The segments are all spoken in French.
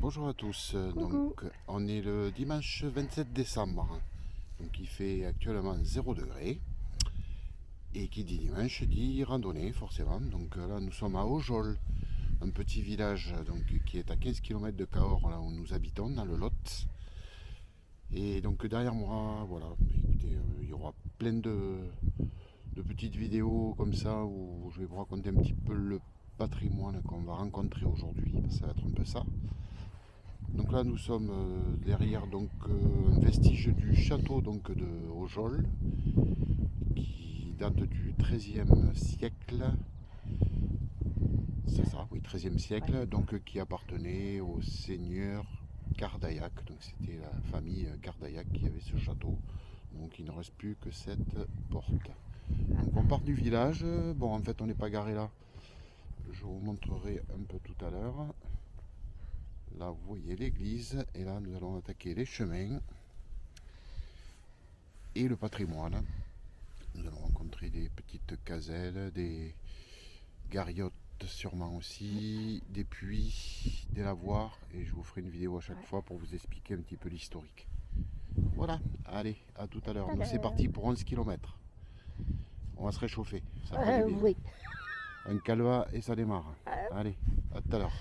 Bonjour à tous, Coucou. donc on est le dimanche 27 décembre, donc il fait actuellement 0 degré, et qui dit dimanche dit randonnée forcément. Donc là nous sommes à Ojol, un petit village donc, qui est à 15 km de Cahors, là où nous habitons, dans le Lot. Et donc derrière moi, voilà, écoutez, il y aura plein de petites vidéos comme ça où je vais vous raconter un petit peu le patrimoine qu'on va rencontrer aujourd'hui, ça va être un peu ça. Donc là nous sommes derrière donc un vestige du château donc de Ojol qui date du XIIIe siècle. C'est ça, oui, XIIIe siècle, ouais. Donc qui appartenait au seigneur Cardaillac. Donc c'était la famille Cardaillac qui avait ce château. Donc il ne reste plus que cette porte. Donc on part du village. Bon, en fait on n'est pas garé là. Je vous montrerai un peu tout à l'heure. Là vous voyez l'église et là nous allons attaquer les chemins et le patrimoine. Nous allons rencontrer des petites caselles, des gariotes sûrement aussi, des puits, des lavoirs, et je vous ferai une vidéo à chaque fois pour vous expliquer un petit peu l'historique. Voilà, allez, à tout à l'heure. C'est parti pour 11 km. On va se réchauffer. Ça fait du bien. Oui. Un calva et ça démarre. Allez, à tout à l'heure.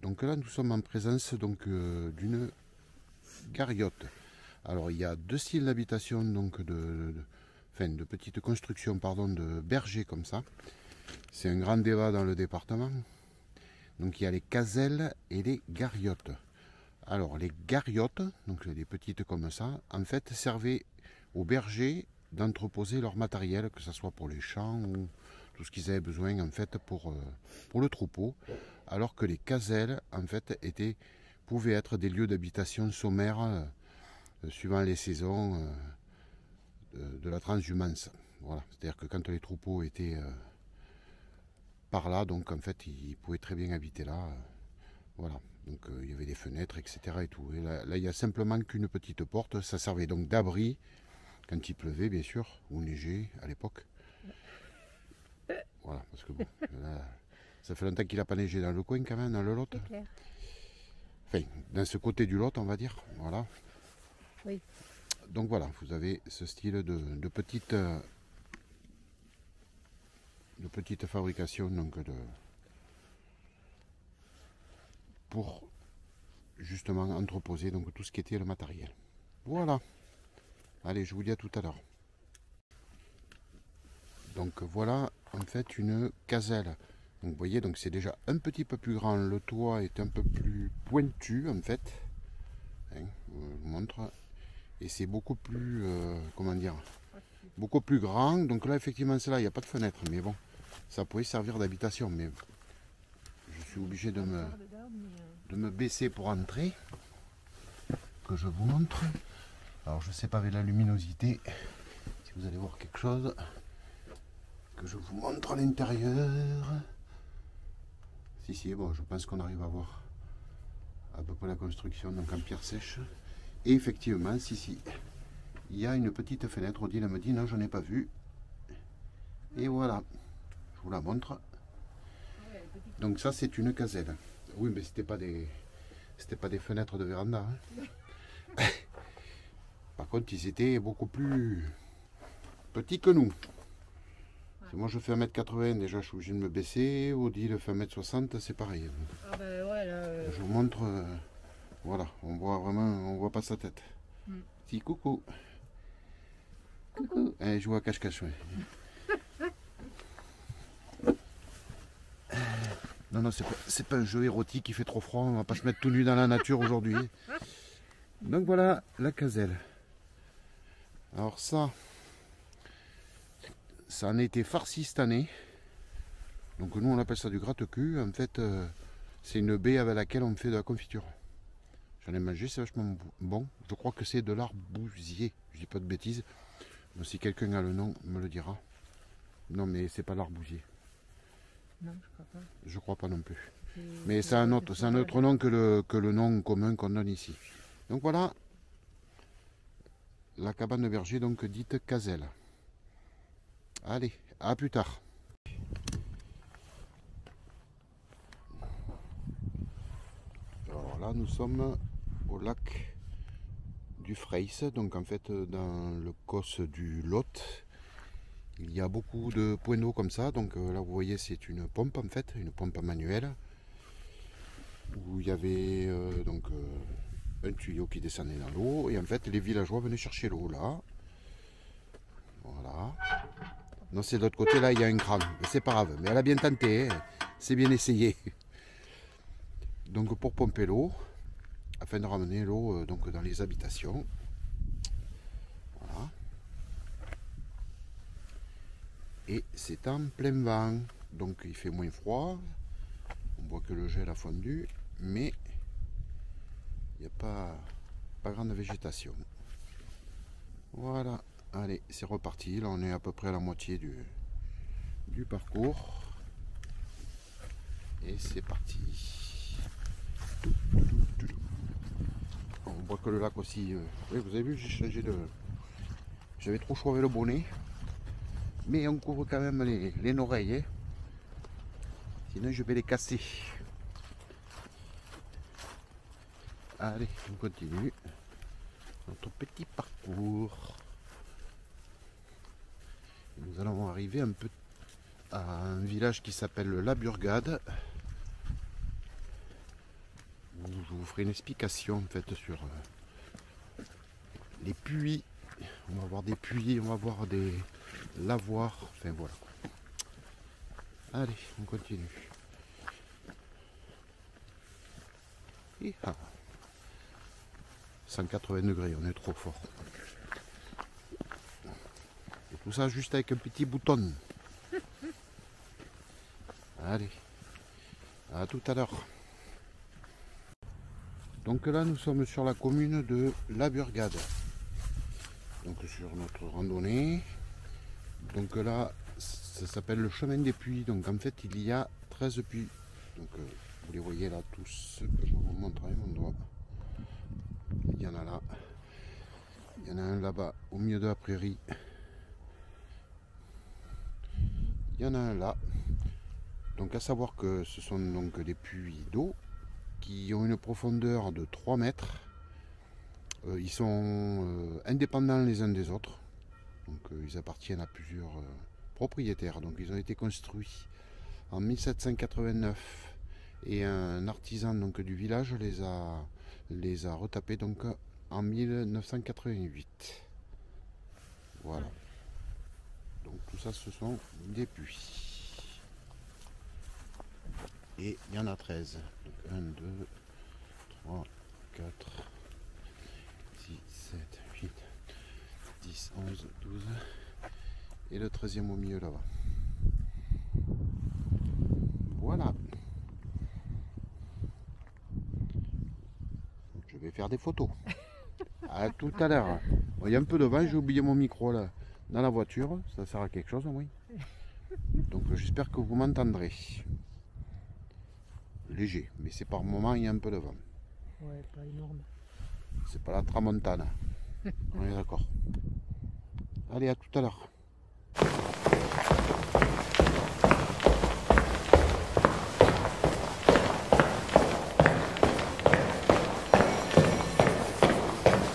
Donc là nous sommes en présence d'une gariote. Alors il y a deux styles d'habitation donc enfin de petites constructions, pardon, de bergers comme ça. C'est un grand débat dans le département. Donc il y a les caselles et les gariotes. Alors les gariotes, donc les petites comme ça, en fait servaient aux bergers d'entreposer leur matériel, que ce soit pour les champs ou tout ce qu'ils avaient besoin en fait pour le troupeau, alors que les caselles en fait pouvaient être des lieux d'habitation sommaire suivant les saisons de la transhumance. Voilà, c'est-à-dire que quand les troupeaux étaient par là, donc en fait ils pouvaient très bien habiter là. Voilà, donc il y avait des fenêtres, etc. et tout. Et là, il n'y a simplement qu'une petite porte. Ça servait donc d'abri quand il pleuvait, bien sûr, ou neigeait à l'époque. Voilà, parce que bon, là, ça fait longtemps qu'il n'a pas neigé dans le coin quand même, dans le Lot. C'est clair. Enfin, dans ce côté du Lot, on va dire. Voilà. Oui. Donc voilà, vous avez ce style de petite fabrication, donc pour justement entreposer donc tout ce qui était le matériel. Voilà. Allez, je vous dis à tout à l'heure. Donc voilà en fait une caselle. Donc vous voyez, donc c'est déjà un petit peu plus grand. Le toit est un peu plus pointu en fait. Hein, je vous montre. Et c'est beaucoup plus, comment dire, beaucoup plus grand. Donc là effectivement c'est là, il n'y a pas de fenêtre. Mais bon, ça pourrait servir d'habitation. Mais je suis obligé de me baisser pour entrer. Que je vous montre. Alors je ne sais pas avec la luminosité si vous allez voir quelque chose. Que je vous montre à l'intérieur. Si, bon, je pense qu'on arrive à voir à peu près la construction, donc en pierre sèche. Et effectivement, si, il y a une petite fenêtre. Odile me dit non, je n'ai pas vu. Et voilà, je vous la montre. Donc ça, c'est une caselle. Oui, mais c'était pas des fenêtres de véranda. Hein. Par contre, ils étaient beaucoup plus petits que nous. Si moi je fais 1m80, déjà je suis obligé de me baisser. Odile fait 1m60, c'est pareil. Ah bah ouais, là, Je vous montre, voilà, on voit vraiment, on voit pas sa tête. Si, coucou. Coucou. Allez, je vois cache-cache. Ouais. Non, c'est pas un jeu érotique, il fait trop froid, on va pas se mettre tout nu dans la nature aujourd'hui. Donc voilà la caselle. Alors ça en a été farci cette année. Donc nous on appelle ça du gratte-cul. En fait c'est une baie avec laquelle on fait de la confiture. J'en ai mangé, c'est vachement bon. Je crois que c'est de l'arbousier. Je dis pas de bêtises. Donc, si quelqu'un a le nom, me le dira. Non mais c'est pas l'arbousier. non, je crois pas. Je crois pas non plus. Mais c'est un autre nom que le nom commun qu'on donne ici. Donc voilà la cabane de berger, donc dite caselle. Allez, à plus tard. Alors là, nous sommes au lac du Freys, donc en fait dans le cos du Lot. Il y a beaucoup de points d'eau comme ça, donc là vous voyez c'est une pompe en fait, une pompe manuelle, où il y avait un tuyau qui descendait dans l'eau, et en fait les villageois venaient chercher l'eau là. Voilà. Non, c'est de l'autre côté, là, il y a un crâne. Mais c'est pas grave. Mais elle a bien tenté. Hein. C'est bien essayé. Donc, pour pomper l'eau, afin de ramener l'eau donc dans les habitations. Voilà. Et c'est en plein vent. Donc, il fait moins froid. On voit que le gel a fondu. Mais il n'y a pas grande végétation. Voilà. Allez, c'est reparti. Là, on est à peu près à la moitié du parcours. Et c'est parti. On voit que le lac aussi... oui, vous avez vu, j'ai changé de... J'avais trop chaud avec le bonnet. Mais on couvre quand même les oreilles. Hein. Sinon, je vais les casser. Allez, on continue. Notre petit parcours. Nous allons arriver un peu à un village qui s'appelle La Burgade. Où je vous ferai une explication en fait sur les puits On va voir des puits, on va voir des lavoirs, enfin voilà. Allez, on continue. Et 180 degrés, on est trop fort. Et tout ça juste avec un petit bouton. Allez, à tout à l'heure. Donc là, nous sommes sur la commune de La Burgade. Donc sur notre randonnée. Donc là, ça s'appelle le chemin des puits. Donc en fait, il y a 13 puits. Donc vous les voyez là tous. Je vous montre avec mon doigt. Il y en a là. Il y en a un là-bas au milieu de la prairie. Il y en a un là. Donc à savoir que ce sont donc des puits d'eau qui ont une profondeur de 3 mètres. Ils sont indépendants les uns des autres. Donc ils appartiennent à plusieurs propriétaires. Donc ils ont été construits en 1789 et un artisan donc du village les a retapés donc en 1988. Voilà. Donc tout ça ce sont des puits. Et il y en a 13. Donc 1, 2, 3, 4, 6, 7, 8, 10, 11, 12. Et le 13e au milieu là-bas. Voilà. Je vais faire des photos. À tout à l'heure. Bon, il y a un peu de vent, j'ai oublié mon micro là dans la voiture. Ça sert à quelque chose, oui. Donc j'espère que vous m'entendrez. Léger, mais c'est par moment il y a un peu de vent. Ouais, pas énorme. C'est pas la tramontane. On est d'accord. Allez, à tout à l'heure.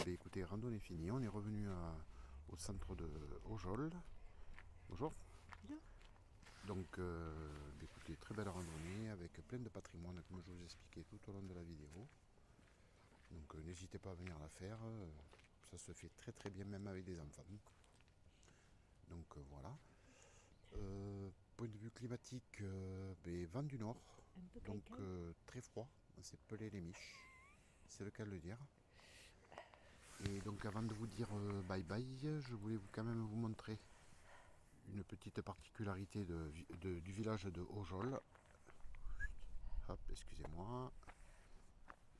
Écoutez, randonnée finie. On est revenu au centre de Ojol. Bonjour. Donc, écoutez, très belle randonnée avec plein de patrimoine, comme je vous expliquais tout au long de la vidéo. Donc, n'hésitez pas à venir la faire. Ça se fait très très bien, même avec des enfants. Donc, voilà. Point de vue climatique, vent du nord. Donc, très froid. C'est pelé les miches. C'est le cas de le dire. Et donc, avant de vous dire bye bye, je voulais quand même vous montrer une petite particularité du village de Ojol. Hop, excusez-moi.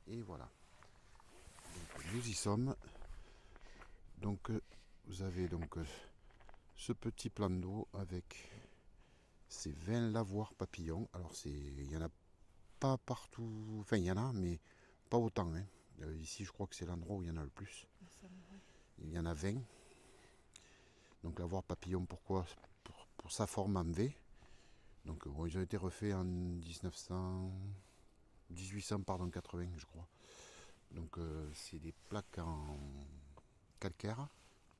Et voilà. Donc, nous y sommes. Donc vous avez donc ce petit plan d'eau avec ces 20 lavoirs papillons. Alors il n'y en a pas partout, enfin il y en a, mais pas autant. Hein. Ici je crois que c'est l'endroit où il y en a le plus. Il y en a 20. Donc lavoir papillon, pourquoi? Pour sa forme en V. Donc bon, ils ont été refaits en 1880 je crois. Donc c'est des plaques en calcaire,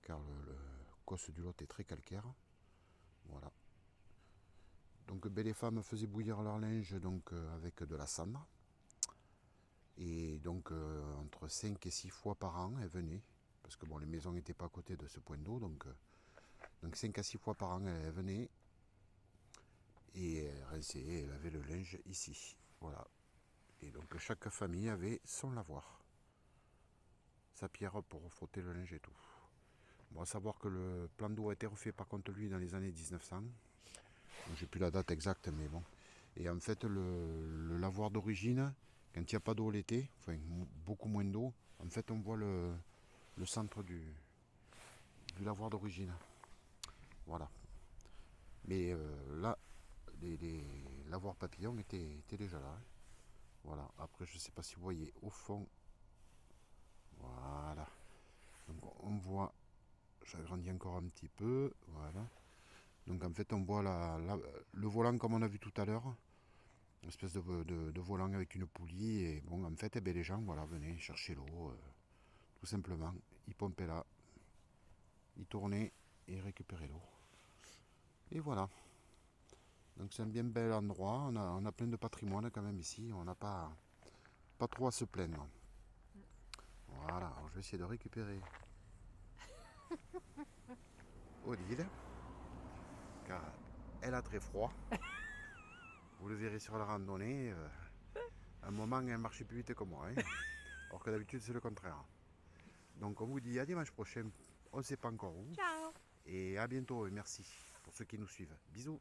car le cosse du Lot est très calcaire. Voilà. Donc les femmes faisaient bouillir leur linge donc, avec de la cendre. Et donc entre 5 et 6 fois par an, elles venaient. Parce que bon, les maisons n'étaient pas à côté de ce point d'eau. Donc 5 à 6 fois par an, elles venaient. Et elles rinçaient et elles lavaient le linge ici. Voilà. Et donc chaque famille avait son lavoir. Sa pierre pour frotter le linge et tout. Bon, à savoir que le plan d'eau a été refait par contre lui dans les années 1900. J'ai plus la date exacte mais bon. Et en fait le lavoir d'origine, quand il n'y a pas d'eau l'été, enfin beaucoup moins d'eau, en fait on voit le centre du lavoir d'origine. Voilà. Mais là, les lavoirs papillons étaient déjà là. Hein. Voilà. Après je ne sais pas si vous voyez au fond. Voilà. Donc on voit, j'agrandis encore un petit peu. Voilà. Donc en fait on voit le volant comme on a vu tout à l'heure, une espèce de volant avec une poulie et bon en fait les gens voilà, venaient chercher l'eau tout simplement, ils pompaient là, ils tournaient et ils récupéraient l'eau. Et voilà. Donc c'est un bien bel endroit, on a plein de patrimoine quand même ici, on n'a pas trop à se plaindre. Voilà, alors je vais essayer de récupérer Odile, car elle a très froid. Vous le verrez sur la randonnée, à un moment elle marchait plus vite que moi, hein. Alors que d'habitude c'est le contraire. Donc on vous dit à dimanche prochain, on ne sait pas encore où. Ciao. Et à bientôt et merci pour ceux qui nous suivent. Bisous.